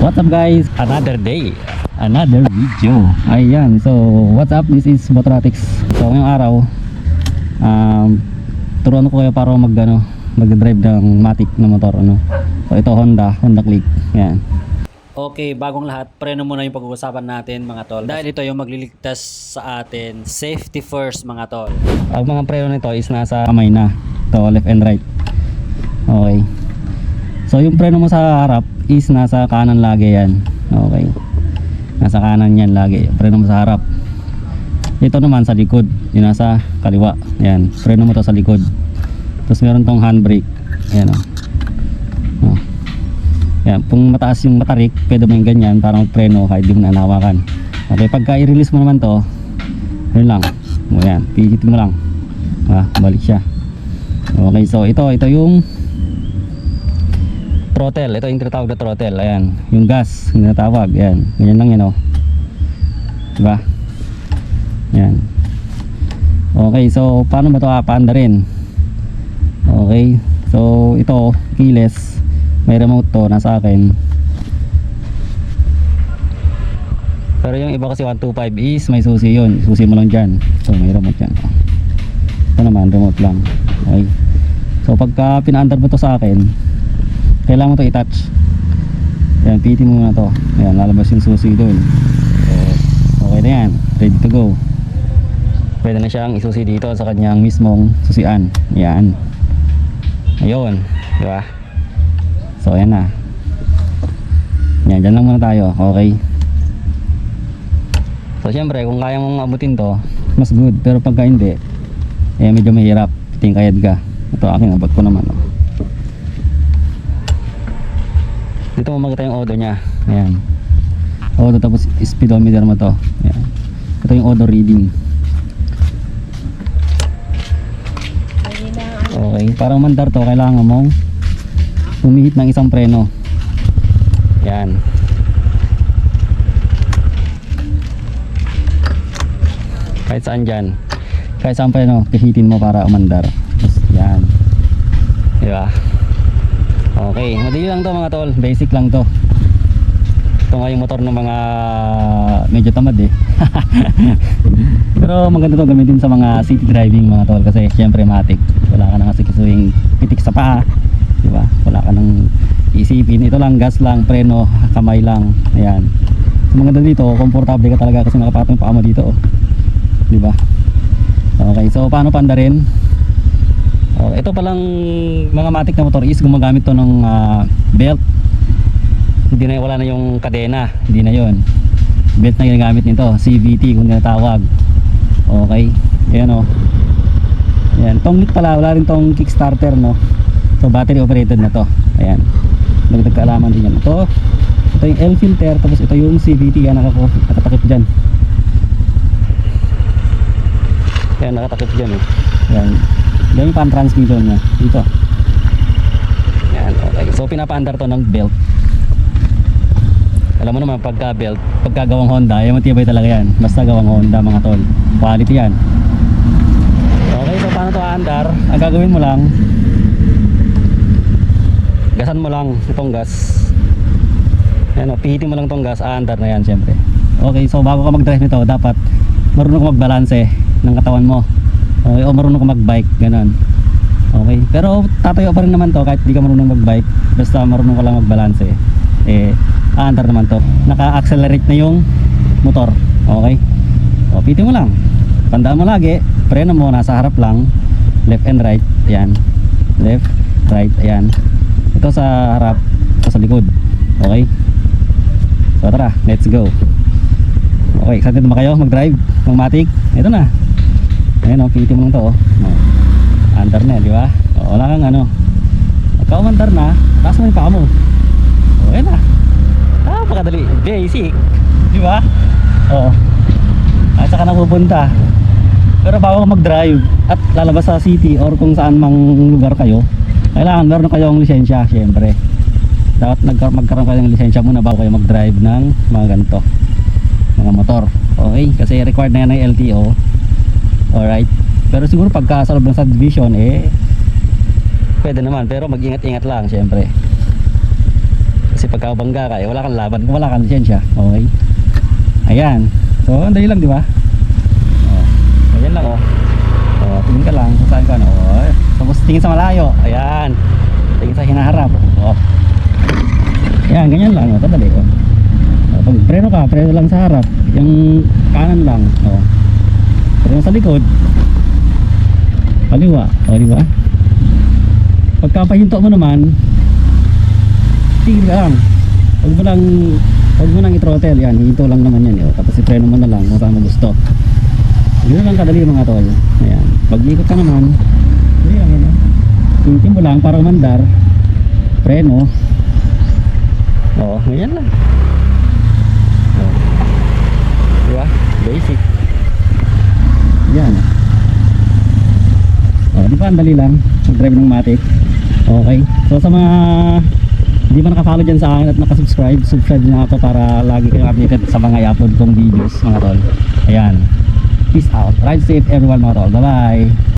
What's up guys? Another day, another video. Ayan, so what's up? This is Motoratics. So ngayong araw, turuan ko kayo para mag-drive ng matic na motor. So ito Honda Click. Ayan. Okay, bagong lahat, preno muna yung pag-uusapan natin mga tol. Dahil ito yung magliligtas sa atin. Safety first mga tol. Ang mga preno nito is nasa kamay na. Ito, left and right. Okay. So yung preno mo sa harap is nasa kanan lagi yan. Okay. Nasa kanan yan lagi. Preno mo sa harap. Ito naman sa likod. Yung nasa kaliwa. Yan. Preno mo to sa likod. Tapos meron tong handbrake. Ayan o. Oh. Yan. Kung mataas yung matarik, pwede mo yung ganyan para magpreno kahit di mo nanawakan. Okay. Pagka i-release mo naman to, yun lang. O yan. Pihit mo lang. Balik siya. Okay. So ito yung throttle. Ito yung tinatawag na throttle. Ayan, yung gas yung tinatawag. Ayan, ganyan lang yan o. Diba? Ayan. Okay, so paano ba ito paanda rin? Okay, so ito keyless. May remote to nasa akin. Pero yung iba kasi 125 is may susi yun. Susi mo lang dyan. So may remote yan. Ito naman remote lang. Okay. So pagka pinaandar mo to sa akin, kailangan mo to i-touch. Ayan, pihitin mo muna to. Ayan, lalabas yung susi doon. So, okay na yan, ready to go. Pwede na siyang isusi dito sa kanyang mismong susian. Ayan. Ayun, diba? So ayan na. Ayan, dyan lang muna tayo. Okay. So syempre, kung kaya mong abutin to, mas good. Pero pagka hindi, medyo mahirap. Tingkayad ka. Ito aking abot ko naman. Dito mo makita yung odor nya. Ayan. Odor, tapos speedometer mo to. Ayan. Ito yung odor reading. Okay. Parang mandar to, kailangan mong humihit ng isang preno. Ayan. Kahit saan dyan. Kahit saan preno, pihitin mo para umandar. Tapos, ayan. Diba? Okay, madali lang to mga tol, basic lang to. Ito nga yung motor ng mga medyo tamad Pero maganda to gamitin sa mga city driving mga tol. Kasi syempre matic, wala ka nang asikisuing pitik sa paa, diba? Wala ka nang isipin, ito lang, gas lang, preno, kamay lang. Ayan. So maganda dito, komportable ka talaga kasi nakapatong paa mo dito, diba? Okay, so paano panda rin? Ito palang mga matic na motor is gumagamit to ng belt. Hindi na, wala na yung kadena, hindi na yon. Belt na ginagamit nito, CVT kung tinatawag. Okay, ayan o. Ayan, tong lit pala, wala rin tong kickstarter no. So battery operated na to. Ayan, nagkaalaman din yan. Ito yung L filter, tapos ito yung CVT yan, nakatakip dyan. Ayan, nakatakip dyan eh. Ayan, yan yung pan-transmission nya dito. Yan, okay. So pinapaandar to ng belt. Alam mo naman pagka belt, pagka gawang Honda, yung matibay talaga yan. Basta gawang Honda mga tol, quality yan. Okay, so paano to aandar? Ang gagawin mo lang, gasan mo lang itong gas. Yan o, pihitin mo lang itong gas, aandar na yan syempre. Okay, so bago ka mag-drive nito, dapat marunong ka magbalanse ng katawan mo. Okay, o marunong ka mag-bike, ganun. Okay, pero tatayo pa rin naman to kahit di ka marunong mag-bike. Basta marunong ka lang mag-balance, aandar naman to. Naka-accelerate na yung motor. Okay, o pitin mo lang, tandaan mo lagi, preno mo nasa harap lang, left and right. Ayan, left, right, ayan. Ito sa harap, ito sa likod. Okay, so tara, let's go. Okay, excited ba kayo mag-drive ng matic? Ito na. Ayan o, pihitin mo lang to andar na, di ba? Wala kang pagka umandar na, taas mo yung paa mo. Okay na, napakadali, basic, di ba? At saka na pupunta. Pero bago ka mag-drive at lalabas sa city or kung saan mang lugar kayo, kailangan meron kayong lisensya. Syempre dapat magkaroon kayo ng lisensya muna bago kayo mag-drive ng mga ganito, mga motor. Okay, kasi required na yan ng LTO. Alright, pero siguro pagka sa loob ng subdivision pwede naman, pero mag-ingat-ingat lang syempre. Kasi pagka bangga ka, wala kang laban, wala kang lisensya. Okay. Ayan. So, ang dali lang, di ba? Ayan lang, tingin ka lang kung saan ka, tapos tingin sa malayo. Ayan. Tingin sa hinaharap. Ayan, ganyan lang, kadali, pag preno ka, preno lang sa harap. Yung kanan lang, preno sa likod. Kaliwa, di ba? Pagka pahinto mo naman, tigil ka lang. Huwag mo nang i-throttle, yan, hinto lang naman yan, tapos i-preno mo na lang kung saan mo gusto. Ganoon lang kadali mga tol. Ayan, pag-ikot ka naman, dali lang yan, hintin mo lang para umandar, preno. Ganyan lang. Diba? Basic. Yan. Di ba ang dali lang mag-drive ng Matic? Okay. So sa mga hindi pa naka-follow dyan sa akin at naka-subscribe, subscribe nyo ako para lagi kayong updated sa mga i-upload kong videos mga tol. Ayan. Peace out. Ride safe everyone mga tol. Bye bye.